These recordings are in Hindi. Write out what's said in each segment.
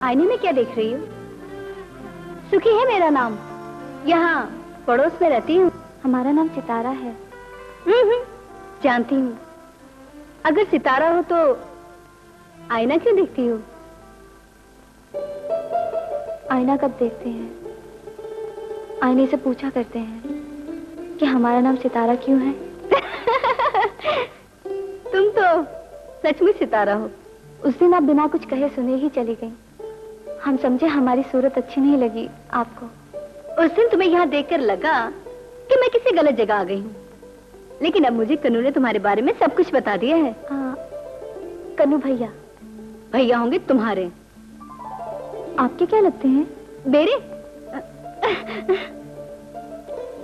आईने में क्या देख रही हो? सुखी है मेरा नाम, यहाँ पड़ोस में रहती हूँ। हमारा नाम सितारा है। जानती हूँ। अगर सितारा हो तो आईना क्यों देखती हो? आईना कब देखते हैं? आईने से पूछा करते हैं कि हमारा नाम सितारा क्यों है। तुम तो सचमुच सितारा हो। उस दिन आप बिना कुछ कहे सुने ही चली गईं। हम समझे हमारी सूरत अच्छी नहीं लगी आपको। उस दिन तुम्हें यहाँ देखकर लगा कि मैं किसी गलत जगह आ गई हूँ, लेकिन अब मुझे कन्नू ने तुम्हारे बारे में सब कुछ बता दिया है। कन्नू भैया? भैया होंगे तुम्हारे। आपके क्या लगते हैं? मेरे?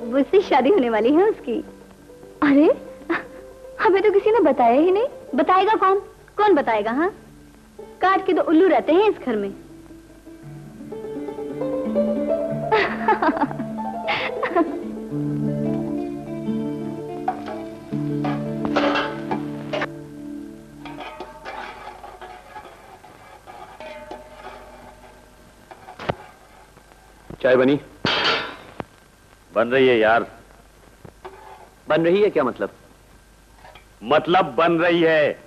मुझसे शादी होने वाली है उसकी। अरे हमें तो किसी ने बताया ही नहीं। बताएगा कौन? कौन बताएगा? हाँ, काट के तो उल्लू रहते हैं इस घर में। चाय बनी? बन रही है यार। बन रही है क्या मतलब? मतलब बन रही है।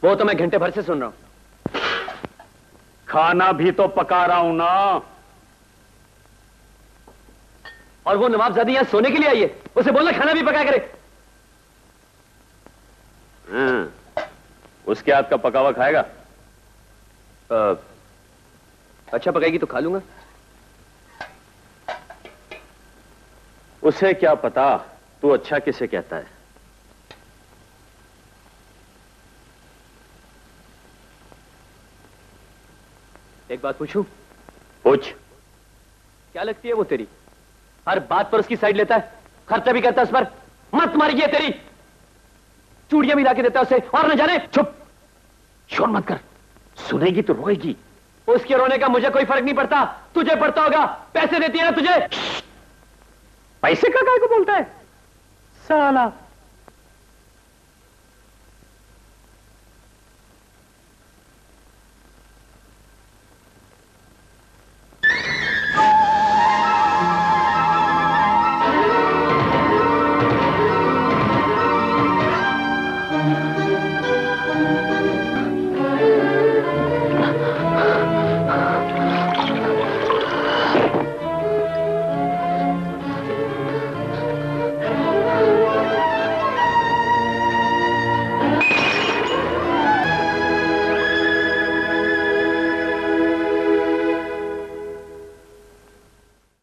वो तो मैं घंटे भर से सुन रहा हूं। खाना भी तो पका रहा हूं ना। और वो नवाबजादी यहां सोने के लिए आई है, उसे बोलना खाना भी पका करे। उसके हाथ का पका हुआ खाएगा? अच्छा पकाएगी तो खा लूंगा। उसे क्या पता तू अच्छा किसे कहता है। एक बात पूछूं? पूछ। क्या लगती है वो तेरी? हर बात पर उसकी साइड लेता है, खर्चा भी करता है उस पर। मत मारिए तेरी, चूड़ियां भी लाके देता है उसे, और न जाने। चुप, शोर मत कर, सुनेगी तो रोएगी। उसके रोने का मुझे कोई फर्क नहीं पड़ता, तुझे पड़ता होगा। पैसे देती है ना तुझे। पैसे का काय को बोलता है साला?